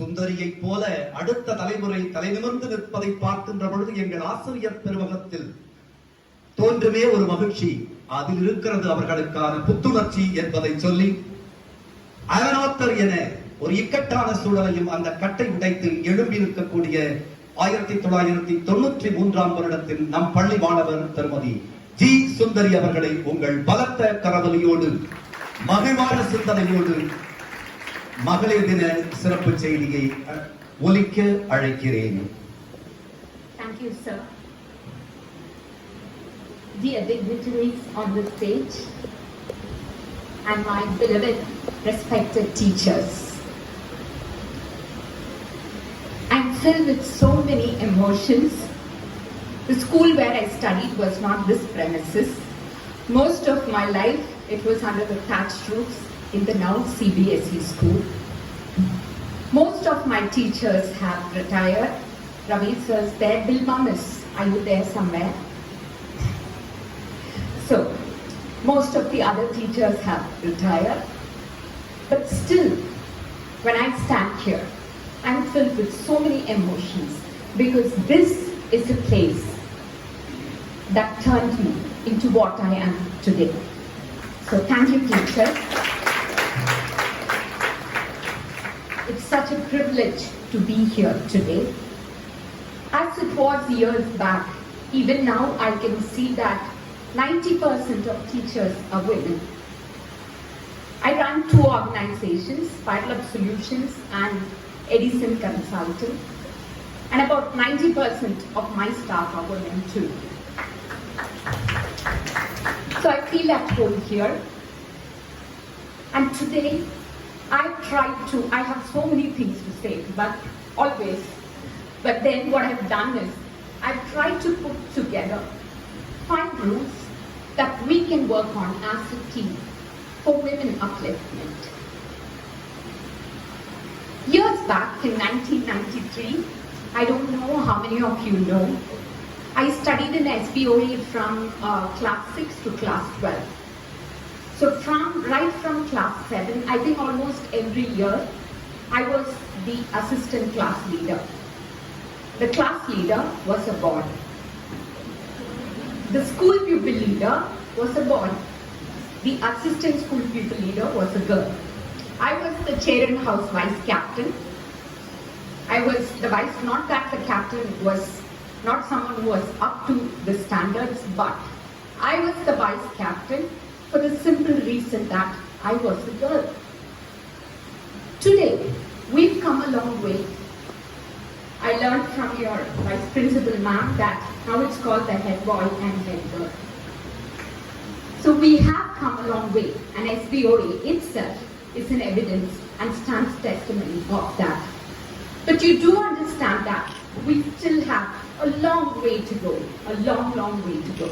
சுந்தரியைப் போல அடுத்த தலைமுறை தலைநிமிர்ந்து நிற்பதை பார்க்கின்ற பொழுது எங்கள் ஆசிரியர் பெருமகத்தில் தோன்றுமே ஒரு மகிழ்ச்சி. அதில் இருக்கிறது அவர்களுக்கான புத்துணர்ச்சி என்பதை சொல்லி அயனாத்தர் என ஒரு இக்கட்டான சூழலையும் அந்த கட்டை உடைத்து எழும்பி இருக்கக்கூடிய 1993 வருடத்தில் நம் பள்ளி மாணவர் திருமதி ஜி சுந்தரி அவர்களை உங்கள் பலத்த கரவலியோடு மகிழ்வான சிந்தனையோடு மகளிர் தின சிறப்பு செய்தியை ஒலிக்க அழைக்கிறேன். Thank you, sir. Dear dignitaries on the stage and my beloved respected teachers, I'm filled with so many emotions. The school where I studied was not this premises. Most of my life it was under the thatched roofs in the now CBSE school. Most of my teachers have retired. Ravi sir's there, Bill Mummis, are you there somewhere? So, most of the other teachers have retired. But still, when I stand here, I'm filled with so many emotions because this is a place that turned me into what I am today. So thank you, teachers. It's such a privilege to be here today. As it was years back, even now I can see that 90% of teachers are women. I run 2 organizations, Spiral Up Solutions and Edison Consulting, and about 90% of my staff are women too. So I feel at home here. And today, I have so many things to say, but then what I've done is, I've tried to put together 5 rules that we can work on as a team for women upliftment. Years back in 1993, I don't know how many of you know, I studied in SBOA from class 6 to class 12. So right from class 7, I think almost every year, I was the assistant class leader. The class leader was a boy. The school pupil leader was a boy. The assistant school pupil leader was a girl. I was the Charon House vice captain. I was the vice, not that the captain was not someone who was up to the standards, but I was the vice captain for the simple reason that I was a girl. Today, we've come a long way. I learned from your vice principal ma'am that now it's called the head boy and head girl. So we have come a long way, and SBOA itself is an evidence and stands testimony of that. But you do understand that we still have a long way to go, a long, long way to go.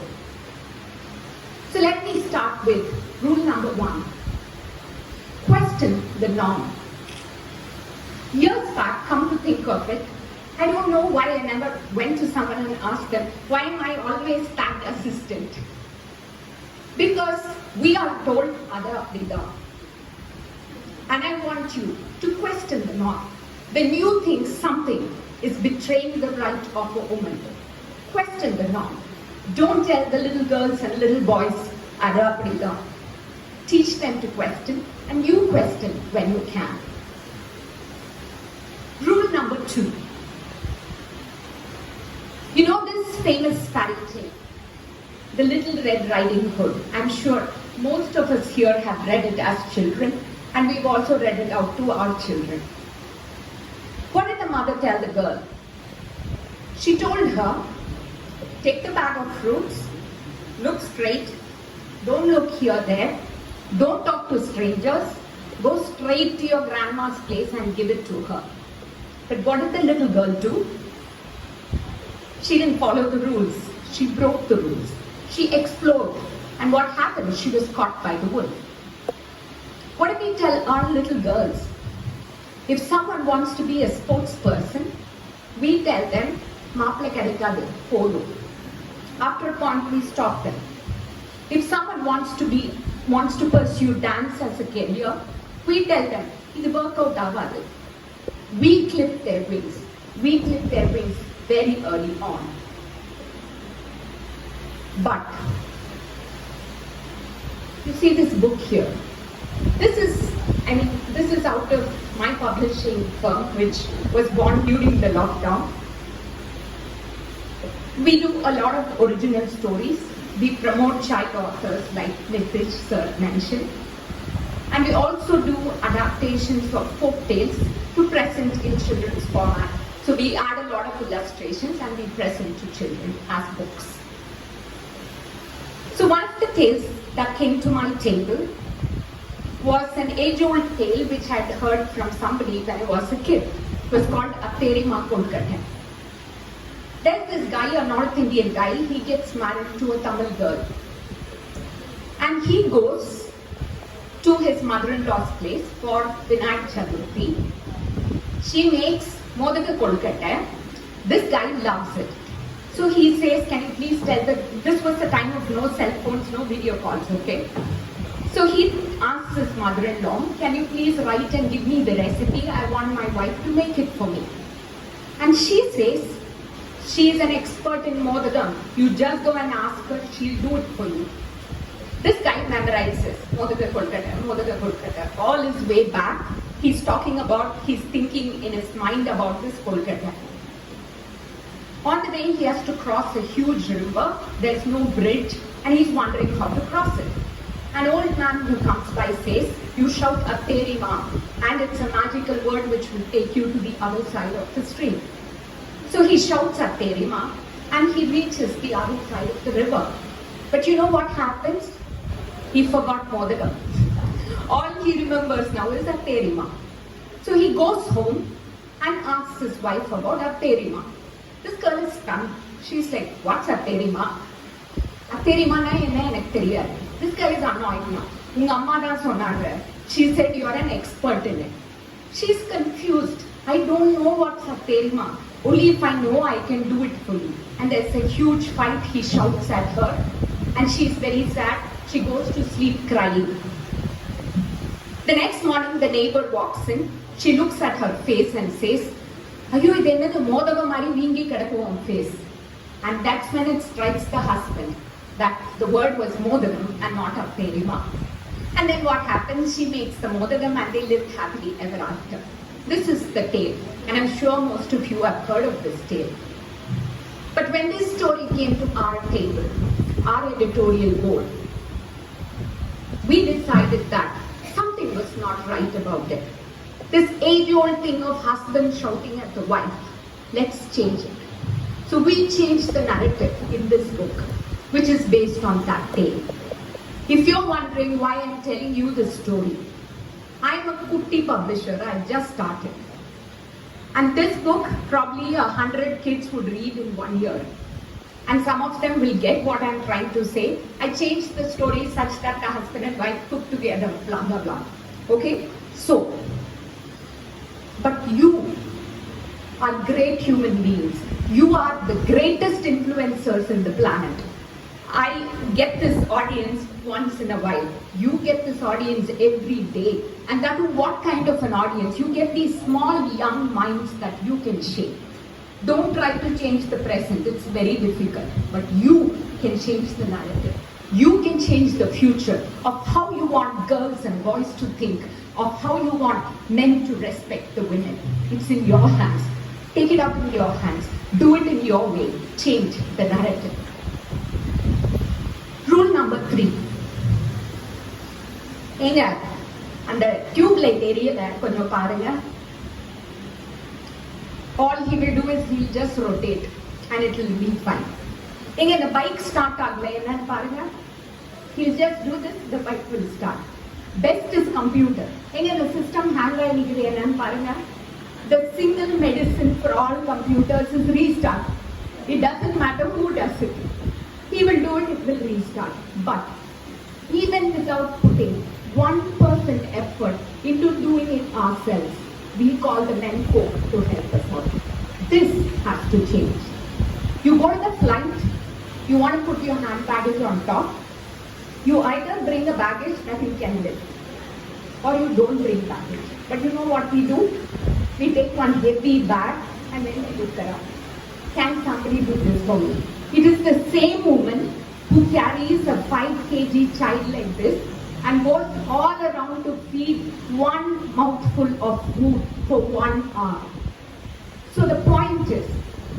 So let me start with rule number 1. Question the norm. Years back, come to think of it, I don't know why I never went to someone and asked them, why am I always tagged assistant? Because we are told Ada Vida. And I want you to question the norm. When you think something is betraying the right of a woman, question the norm. Don't tell the little girls and little boys, Ada Vida. Teach them to question, and you question when you can. Rule number 2. You know this famous fairy tale, The Little Red Riding Hood. I'm sure most of us here have read it as children, and we've also read it out to our children. What did the mother tell the girl? She told her, take the bag of fruits, look straight, don't look here, there, don't talk to strangers, go straight to your grandma's place and give it to her. But what did the little girl do? She didn't follow the rules. She broke the rules. She explored. And what happened? She was caught by the wolf. What do we tell our little girls? If someone wants to be a sports person, we tell them, Maapla kadikadu, polo. After a point, we stop them. If someone wants to pursue dance as a career, we tell them, idu workout avadu. we clip their wings. We clip their wings very early on. But, you see this book here. This is out of my publishing firm, which was born during the lockdown. We do a lot of original stories. We promote child authors like Nitish sir mentioned. And we also do adaptations of folk tales to present in children's format. So we add a lot of illustrations and we present to children as books. So one of the tales that came to my table was an age-old tale which I had heard from somebody when I was a kid. It was called Atterima Kolkata. There's this guy, a North Indian guy, he gets married to a Tamil girl. And he goes to his mother-in-law's place for Vinayak Chaturthi. She makes Modaka Kolkata. This guy loves it. So he says, can you please tell that this was the time of no cell phones, no video calls, okay? So he asks his mother-in-law, can you please write and give me the recipe? I want my wife to make it for me. And she says, she is an expert in Modakam. You just go and ask her, she'll do it for you. This guy memorizes Modaka Kolkata. All his way back, he's thinking in his mind about this Kolkata. On the way, he has to cross a huge river. There's no bridge, and he's wondering how to cross it. An old man who comes by says, you shout Atterima, and it's a magical word which will take you to the other side of the stream. So he shouts Atterima, and he reaches the other side of the river. But you know what happens? He forgot Modakam. All he remembers now is Atterima. So he goes home and asks his wife about Atterima. This girl is stunned. She's like, what's Atterima? Atterima na enna enak theriyadhu. This guy is annoyed now. Unga amma da sonnaanga. She said, you are an expert in it. She's confused. I don't know what's Atterima. Only if I know, I can do it for you. And there's a huge fight. He shouts at her. And she's very sad. She goes to sleep crying. The next morning, the neighbor walks in. She looks at her face and says, Ayyo, idu enna Modaka mari veengi kedakku on face. And that's when it strikes the husband that the word was Modakam and not Atterima. And then what happens? She makes the Modakam and they live happily ever after. This is the tale, and I'm sure most of you have heard of this tale. But when this story came to our table, our editorial board, we decided that something was not right about it. This age-old thing of husband shouting at the wife, let's change it. So we changed the narrative in this book, which is based on that tale. If you're wondering why I'm telling you this story, I'm a Kutti publisher, I just started. And this book, probably 100 kids would read in 1 year. And some of them will get what I'm trying to say. I changed the story such that the husband and wife cook together, blah, blah, blah. Okay? So, but you are great human beings. You are the greatest influencers in the planet. I get this audience once in a while. You get this audience every day. And that is what kind of an audience? You get these small young minds that you can shape. Don't try to change the present. It's very difficult. But you can change the narrative. You can change the future of how you want girls and boys to think, of how you want men to respect the women. It's in your hands. Take it up in your hands. Do it in your way. Change the narrative. Rule number 3. ஏங்க அந்த tube light எரியல கொஞ்சம் பாருங்க. All he will do is he'll just rotate and it will be fine. ஏங்க இந்த bike start ஆகல என்னன்னு பாருங்க. He'll just do this, the bike will start. Best is computer. ஏங்க இந்த சிஸ்டம் ஹேங் ஆகி நிக்குது என்னன்னு பாருங்க. The single medicine for all computers is restart. It doesn't matter who does it. He will do it, it will restart. But even without putting 1% effort into doing it ourselves, we call the men folk to help us out. This has to change. You go to the flight, you want to put your hand baggage on top. You either bring a baggage that you can lift, or you don't bring baggage. But you know what we do? We take one heavy bag and then we look around. Can somebody do this for me? It is the same woman who carries a 5 kg child like this and goes all around to feed one mouthful of food for 1 hour. So the point is,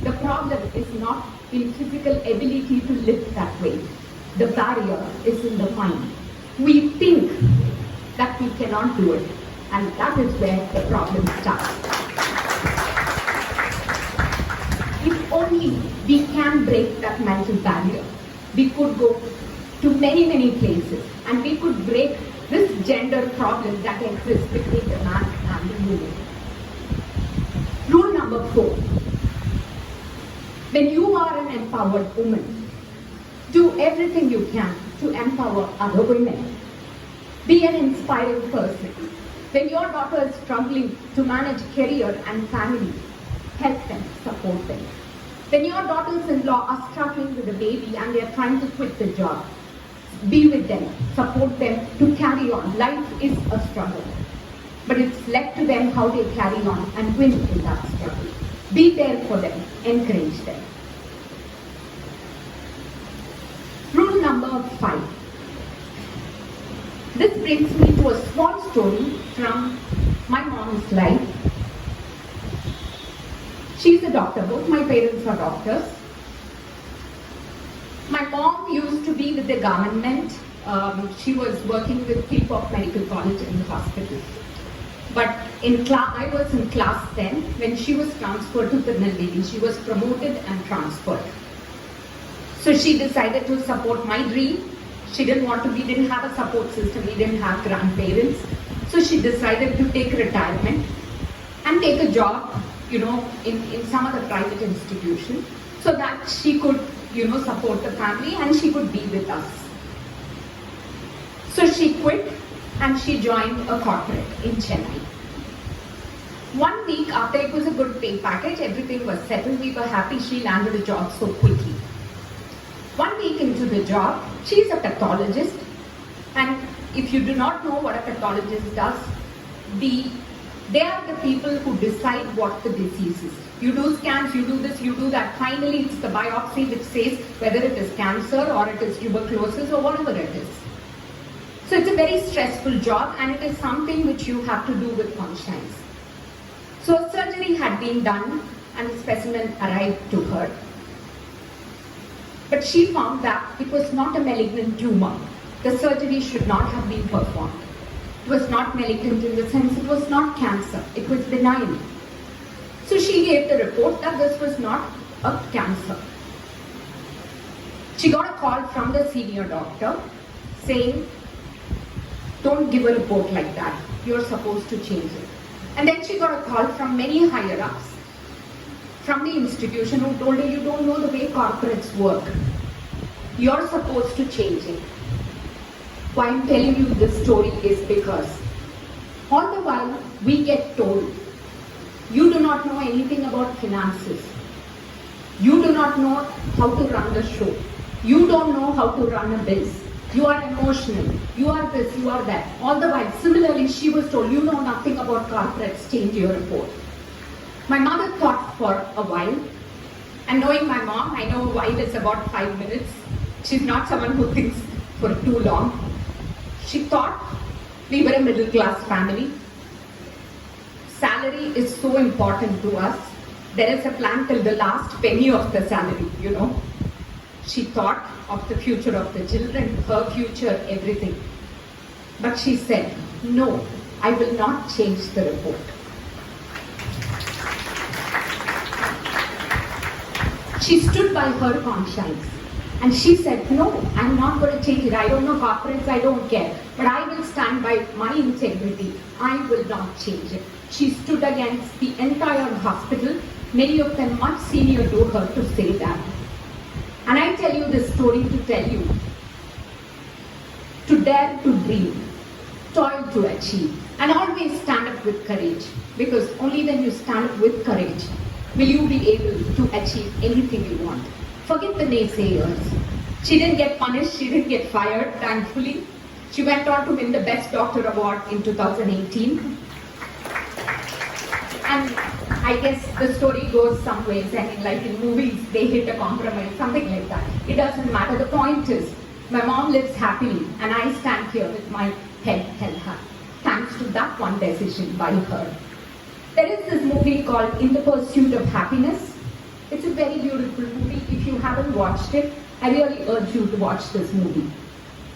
the problem is not in physical ability to lift that weight. The barrier is in the mind. We think that we cannot do it, and that is where the problem starts. If only we can break that mental barrier, we could go to many, many places, and we could break this gender problem that exists between the man and the woman. Rule number 4. When you are an empowered woman, do everything you can to empower other women. Be an inspiring person. When your daughter is struggling to manage career and family, help them, support them. When your daughters-in-law are struggling with a baby and they are trying to quit the job, be with them, support them to carry on. Life is a struggle, but it's left to them how they carry on and win in that struggle. Be there for them, encourage them. Rule number 5. This brings me to a small story from my mom's life. She's a doctor. Both my parents are doctors. My mom used to be with the government. She was working with Philpott Medical College in the hospital. But I was in class 10 when she was transferred to Tirunelveli. She was promoted and transferred. So she decided to support my dream. We didn't have a support system, we didn't have grandparents. So she decided to take retirement and take a job, in some other private institution so that she could, support the family and she could be with us. So she quit and she joined a corporate in Chennai. 1 week after, it was a good pay package, everything was settled, we were happy she landed a job so quickly. 1 week into the job, she's a pathologist, and if you do not know what a pathologist does, they are the people who decide what the disease is. You do scans, you do this, you do that. Finally, it's the biopsy which says whether it is cancer or it is tuberculosis or whatever it is. So it's a very stressful job, and it is something which you have to do with conscience. So a surgery had been done and the specimen arrived to her. But she found that it was not a malignant tumor. The surgery should not have been performed. It was not malignant in the sense it was not cancer. It was benign. So she gave the report that this was not a cancer. She got a call from the senior doctor saying, don't give a report like that. You're supposed to change it. And then she got a call from many higher ups from the institution who told her, you don't know the way corporates work. You're supposed to change it. Why I'm telling you this story is because all the while we get told, you do not know anything about finances. You do not know how to run the show. You don't know how to run a biz. You are emotional. You are this, you are that. All the while, similarly, she was told, you know nothing about corporates, change your report. My mother thought for a while, and knowing my mom, I know a while is about 5 minutes. She's not someone who thinks for too long. She thought we were a middle class family. Salary is so important to us. There is a plan till the last penny of the salary, She thought of the future of the children, her future, everything. But she said, no, I will not change the report. She stood by her conscience and she said, no, I'm not going to change it. I don't know corporates, I don't care. But I will stand by my integrity. I will not change it. She stood against the entire hospital, many of them much senior to her, to say that. And I tell you this story to tell you, to dare to dream, toil to achieve, and always stand up with courage. Because only when you stand up with courage will you be able to achieve anything you want. Forget the naysayers. She didn't get punished, she didn't get fired, thankfully. She went on to win the Best Doctor Award in 2018. And I guess the story goes some ways. I mean, like in movies, they hit a compromise, something like that. It doesn't matter. The point is, my mom lives happily, and I stand here with my head held high, thanks to that one decision by her. There is this movie called In the Pursuit of Happiness. It's a very beautiful movie. If you haven't watched it, I really urge you to watch this movie.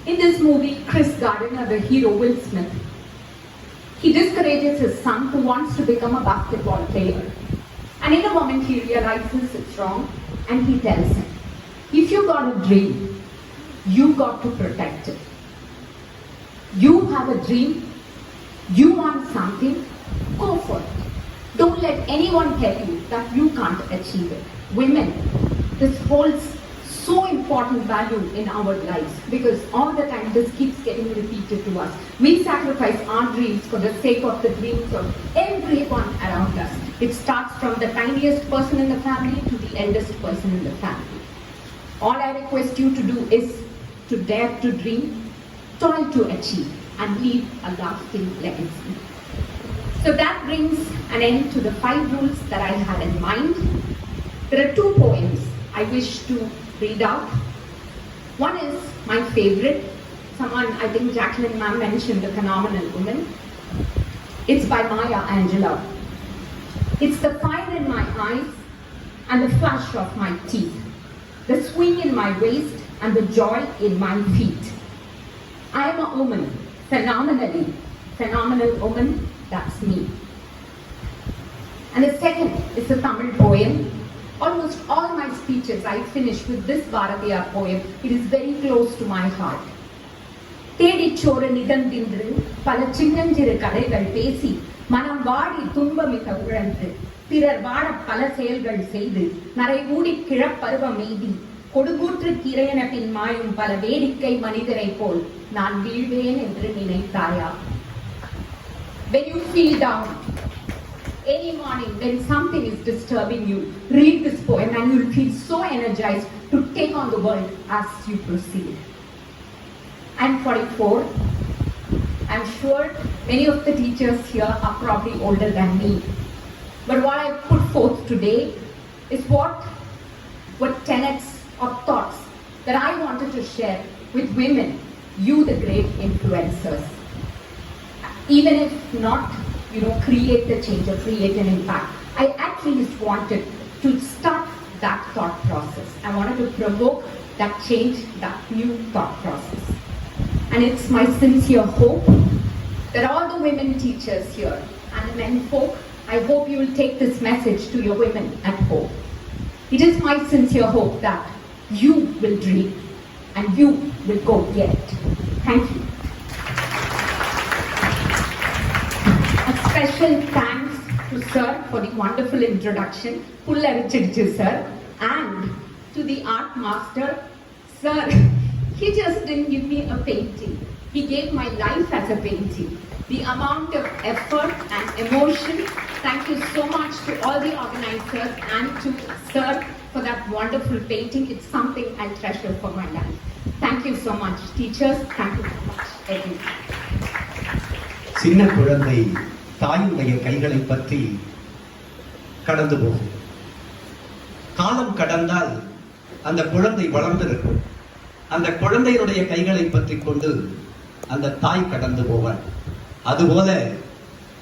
In this movie, Chris Gardner, the hero Will Smith, he discourages his son who wants to become a basketball player. And in a moment he realizes it's wrong, and he tells him, if you got a dream, you got to protect it. You have a dream, you want something, go for it. Don't let anyone tell you that you can't achieve it. Women, this holds so important value in our lives because all the time this keeps getting repeated to us. We sacrifice our dreams for the sake of the dreams of everyone around us. It starts from the tiniest person in the family to the eldest person in the family. All I request you to do is to dare to dream, toil to achieve, and leave a lasting legacy. So that brings an end to the 5 rules that I had in mind. There are 2 poems I wish to read out. One is my favorite. Someone, I think Jacqueline ma'am mentioned, The Phenomenal Woman. It's by Maya Angelou. It's the fire in my eyes and the flash of my teeth, the swing in my waist and the joy in my feet. I am a woman, phenomenal woman, that's me. And the second is a Tamil poem. Almost all my speeches I finish with this Bharatiyar poem. It is very close to my heart. தேடிச் சோர நிதந்தின்று பல சின்னஞ்சிறு கதைகள் பேசி மனம் வாடி துன்பமிக உழன்று பிறர் வாழ பல செயல்கள் செய்து நரை ஊடி கிழப்பருவம் எய்தி கொடுகூற்று கிரையன பின் மாயும் பல வேடிக்கை மனிதரை போல் நான் வீழ்வேன் என்று நினைத்தாயா. When you feel down, any morning when something is disturbing you, read this poem and you'll feel so energized to take on the world as you proceed. I'm 44. I'm sure many of the teachers here are probably older than me. But what I put forth today is what tenets or thoughts that I wanted to share with women, you the great influencers. Even if not, create the change or create an impact. I at least wanted to start that thought process. I wanted to provoke that change, that new thought process. And it's my sincere hope that all the women teachers here and the men folk, I hope you will take this message to your women at home. It is my sincere hope that you will dream and you will go get it. Thank you. A special thanks to Sir for the wonderful introduction, Pullarichirichu Sir, and to the art master, Sir. He just didn't give me a painting. He gave my life as a painting. The amount of effort and emotion. Thank you so much to all the organizers and to Sir for that wonderful painting. It's something I treasure for my life. Thank you so much, teachers. Thank you so much, everyone. சின்ன குழந்தை தாயுடைய கைகளை பற்றி கடந்து போகும். காலம் கடந்தால் அந்த குழந்தை வளர்ந்திருக்கும். அந்த குழந்தையினுடைய கைகளை பற்றி கொண்டு அந்த தாய் கடந்து போவாள். அதுபோல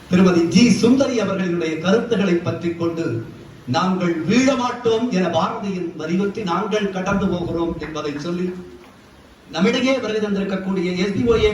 திருமதி ஜி சுந்தரி அவர்களுடைய கருத்துக்களை பற்றி கொண்டு நாங்கள் வீழ மாட்டோம் என பாரதியின் வலியுறுத்தி நாங்கள் கடந்து போகிறோம் என்பதை சொல்லி நம்மிடையே வருகை தந்திருக்கக்கூடிய SBOA